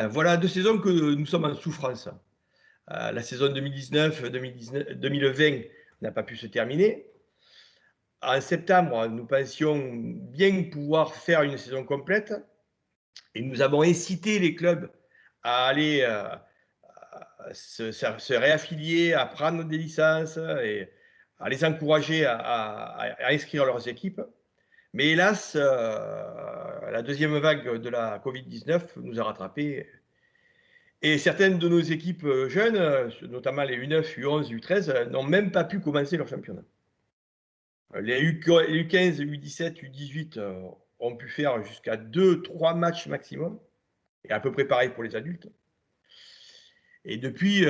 Voilà 2 saisons que nous sommes en souffrance. La saison 2019-2020 n'a pas pu se terminer. En septembre, nous pensions bien pouvoir faire une saison complète et nous avons incité les clubs à aller, se réaffilier, à prendre des licences et à les encourager à inscrire leurs équipes. Mais hélas, la deuxième vague de la Covid-19 nous a rattrapés et certaines de nos équipes jeunes, notamment les U9, U11, U13, n'ont même pas pu commencer leur championnat. Les U15, U17, U18 ont pu faire jusqu'à 2-3 matchs maximum, et à peu près pareil pour les adultes. Et depuis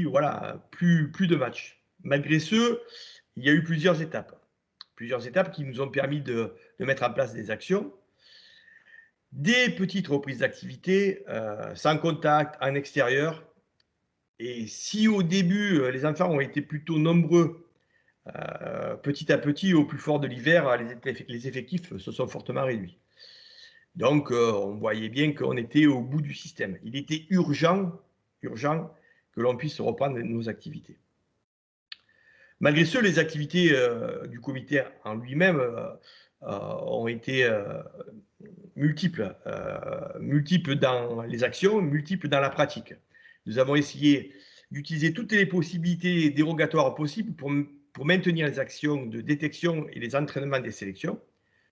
voilà, plus de matchs. Malgré ce, il y a eu plusieurs étapes qui nous ont permis de mettre en place des actions. Des petites reprises d'activité, sans contact, en extérieur. Et si au début, les enfants ont été plutôt nombreux, petit à petit, au plus fort de l'hiver, les effectifs se sont fortement réduits. Donc, on voyait bien qu'on était au bout du système. Il était urgent que l'on puisse reprendre nos activités. Malgré ce, les activités du comité en lui-même ont été multiples dans les actions, multiples dans la pratique. Nous avons essayé d'utiliser toutes les possibilités dérogatoires possibles pour maintenir les actions de détection et les entraînements des sélections,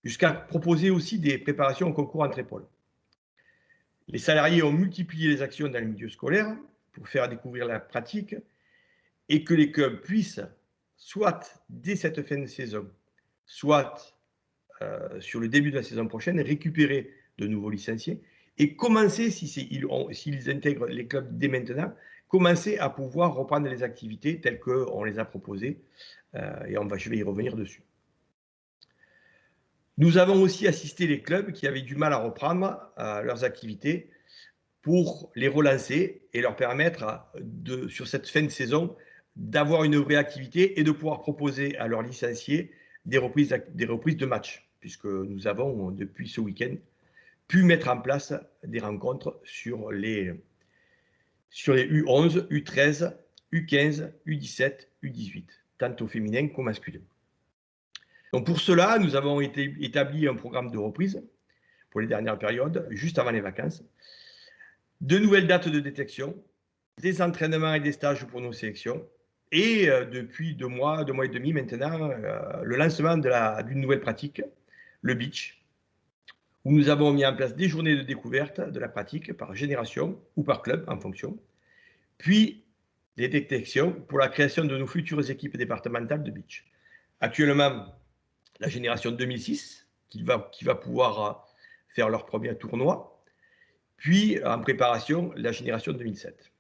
jusqu'à proposer aussi des préparations au concours entre épaules. Les salariés ont multiplié les actions dans le milieu scolaire pour faire découvrir la pratique et que les clubs puissent, soit dès cette fin de saison, soit sur le début de la saison prochaine, récupérer de nouveaux licenciés et commencer, s'ils intègrent les clubs dès maintenant, commencer à pouvoir reprendre les activités telles qu'on les a proposées, et je vais y revenir dessus. Nous avons aussi assisté les clubs qui avaient du mal à reprendre leurs activités pour les relancer et leur permettre, sur cette fin de saison, d'avoir une vraie activité et de pouvoir proposer à leurs licenciés des reprises de matchs, puisque nous avons, depuis ce week-end, pu mettre en place des rencontres sur les U11, U13, U15, U17, U18, tant au féminin qu'au masculin. Donc pour cela, nous avons établi un programme de reprise pour les dernières périodes, juste avant les vacances, de nouvelles dates de détection, des entraînements et des stages pour nos sélections, et depuis 2 mois et demi maintenant, le lancement d'une nouvelle pratique, le beach, où nous avons mis en place des journées de découverte de la pratique par génération ou par club en fonction, puis des détections pour la création de nos futures équipes départementales de beach. Actuellement, la génération 2006, qui va pouvoir faire leur premier tournoi, puis en préparation, la génération 2007.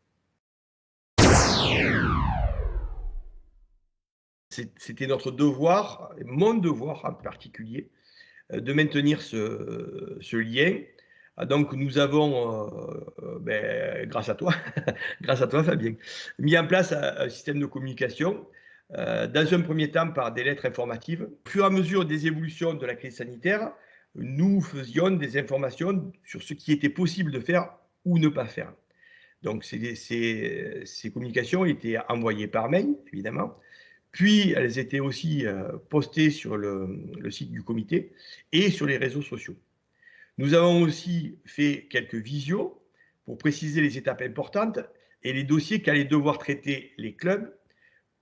C'était notre devoir, mon devoir en particulier, de maintenir ce lien. Donc nous avons, grâce à toi, Fabien, mis en place un système de communication, dans un premier temps par des lettres informatives. Au fur et à mesure des évolutions de la crise sanitaire, nous faisions des informations sur ce qui était possible de faire ou ne pas faire. Donc ces communications étaient envoyées par mail, évidemment, puis elles étaient aussi postées sur le site du comité et sur les réseaux sociaux. Nous avons aussi fait quelques visios pour préciser les étapes importantes et les dossiers qu'allaient devoir traiter les clubs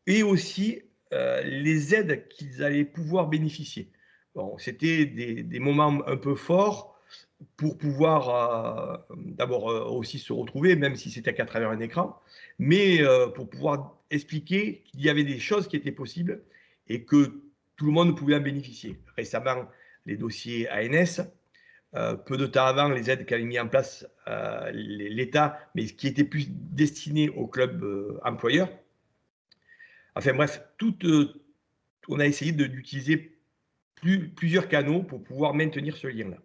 et aussi les aides qu'ils allaient pouvoir bénéficier. Bon, c'était des moments un peu forts pour pouvoir d'abord aussi se retrouver, même si c'était qu'à travers un écran, mais pour pouvoir expliquer qu'il y avait des choses qui étaient possibles et que tout le monde pouvait en bénéficier. Récemment, les dossiers ANS, peu de temps avant, les aides qu'avait mis en place l'État, mais qui étaient plus destinées aux clubs employeurs. Enfin bref, on a essayé d'utiliser plusieurs canaux pour pouvoir maintenir ce lien-là.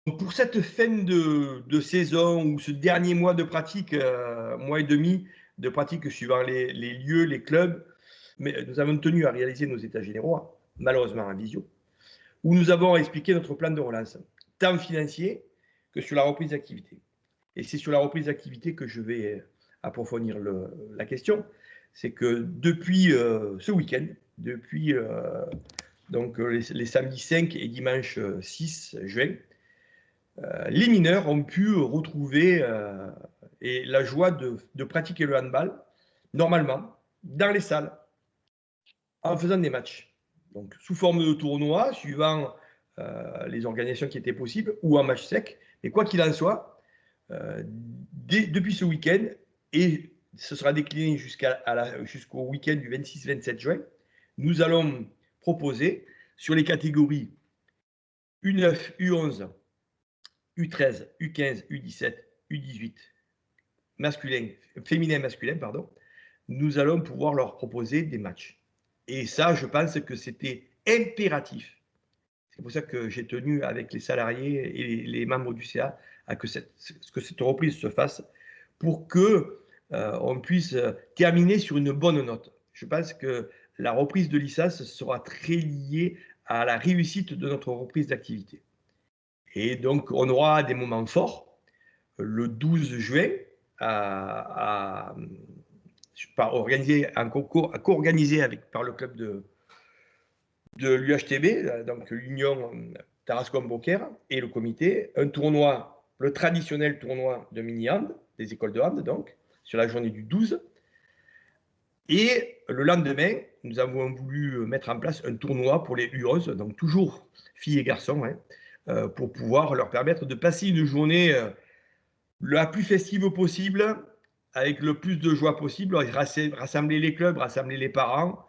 Pour cette fin de saison ou ce dernier mois de pratique, mois et demi de pratique suivant les lieux, les clubs, mais nous avons tenu à réaliser nos états généraux, malheureusement en visio, où nous avons expliqué notre plan de relance, tant financier que sur la reprise d'activité. Et c'est sur la reprise d'activité que je vais approfondir la question. C'est que depuis ce week-end, depuis donc les samedis 5 et dimanche 6 juin, les mineurs ont pu retrouver et la joie de pratiquer le handball normalement dans les salles en faisant des matchs. Donc sous forme de tournoi, suivant les organisations qui étaient possibles, ou en match sec. Mais quoi qu'il en soit, depuis ce week-end, et ce sera décliné jusqu'au week-end du 26-27 juin, nous allons proposer sur les catégories U9, U11, U13, U15, U17, U18, féminin masculin, pardon, nous allons pouvoir leur proposer des matchs. Et ça, je pense que c'était impératif. C'est pour ça que j'ai tenu avec les salariés et les membres du CA à que cette reprise se fasse pour que on puisse terminer sur une bonne note. Je pense que la reprise de licence sera très liée à la réussite de notre reprise d'activité. Et donc, on aura des moments forts le 12 juin co-organisé par le club de l'UHTB, donc l'Union Tarascon-Beaucaire et le comité, un tournoi, le traditionnel tournoi de mini-hand, des écoles de hand, donc, sur la journée du 12. Et le lendemain, nous avons voulu mettre en place un tournoi pour les U11, donc toujours filles et garçons, pour pouvoir leur permettre de passer une journée la plus festive possible, avec le plus de joie possible, rassembler les clubs, rassembler les parents,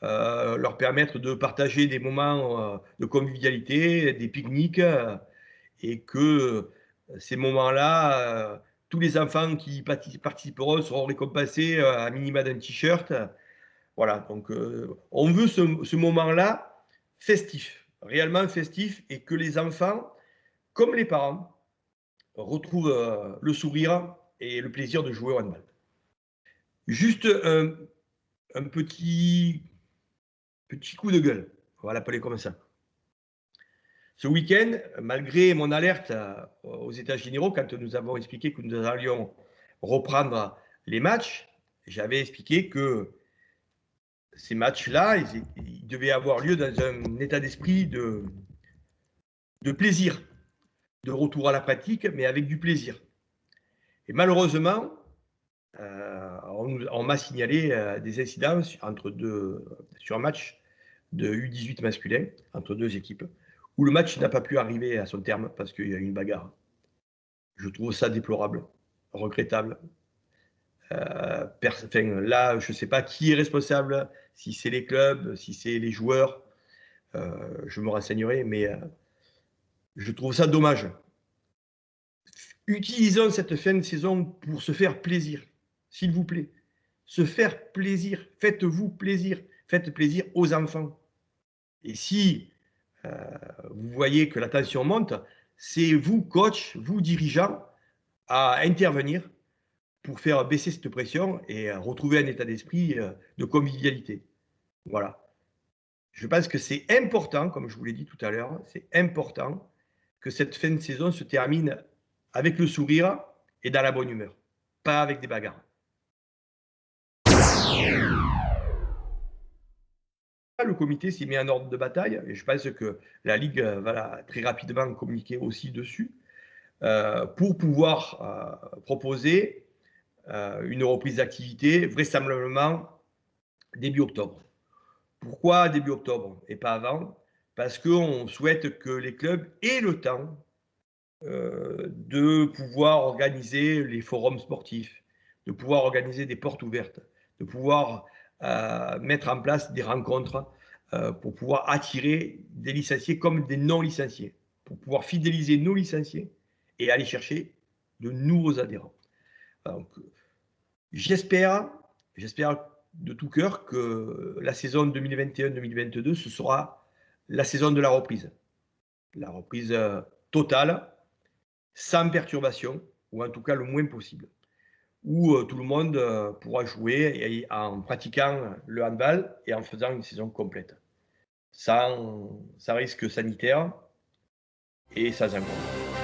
leur permettre de partager des moments de convivialité, des pique-niques, et que ces moments-là, tous les enfants qui participeront seront récompensés à minima d'un t-shirt. Voilà, donc on veut ce moment-là festif, réellement festif, et que les enfants, comme les parents, retrouvent le sourire et le plaisir de jouer au handball. Juste un petit coup de gueule, on va l'appeler comme ça. Ce week-end, malgré mon alerte aux États généraux, quand nous avons expliqué que nous allions reprendre les matchs, j'avais expliqué que ces matchs-là, ils devaient avoir lieu dans un état d'esprit de plaisir, de retour à la pratique, mais avec du plaisir. Et malheureusement, on m'a signalé des incidents sur un match de U18 masculin entre deux équipes, où le match n'a pas pu arriver à son terme parce qu'il y a eu une bagarre. Je trouve ça déplorable, regrettable. Là, je ne sais pas qui est responsable, si c'est les clubs, si c'est les joueurs, je me renseignerai, mais je trouve ça dommage. Utilisons cette fin de saison pour se faire plaisir, s'il vous plaît. Se faire plaisir, faites-vous plaisir, faites plaisir aux enfants. Et si vous voyez que la tension monte, c'est vous, coach, vous, dirigeants, à intervenir pour faire baisser cette pression et retrouver un état d'esprit de convivialité. Voilà. Je pense que c'est important, comme je vous l'ai dit tout à l'heure, c'est important que cette fin de saison se termine avec le sourire et dans la bonne humeur, pas avec des bagarres. Le comité s'est mis en ordre de bataille et je pense que la Ligue va très rapidement communiquer aussi dessus pour pouvoir proposer une reprise d'activité vraisemblablement début octobre. Pourquoi début octobre et pas avant? Parce qu'on souhaite que les clubs aient le temps de pouvoir organiser les forums sportifs, de pouvoir organiser des portes ouvertes, de pouvoir mettre en place des rencontres pour pouvoir attirer des licenciés comme des non-licenciés, pour pouvoir fidéliser nos licenciés et aller chercher de nouveaux adhérents. Donc, j'espère de tout cœur que la saison 2021-2022, ce sera la saison de la reprise totale, sans perturbation, ou en tout cas le moins possible, où tout le monde pourra jouer en pratiquant le handball et en faisant une saison complète. sans risque sanitaire et sans encombre.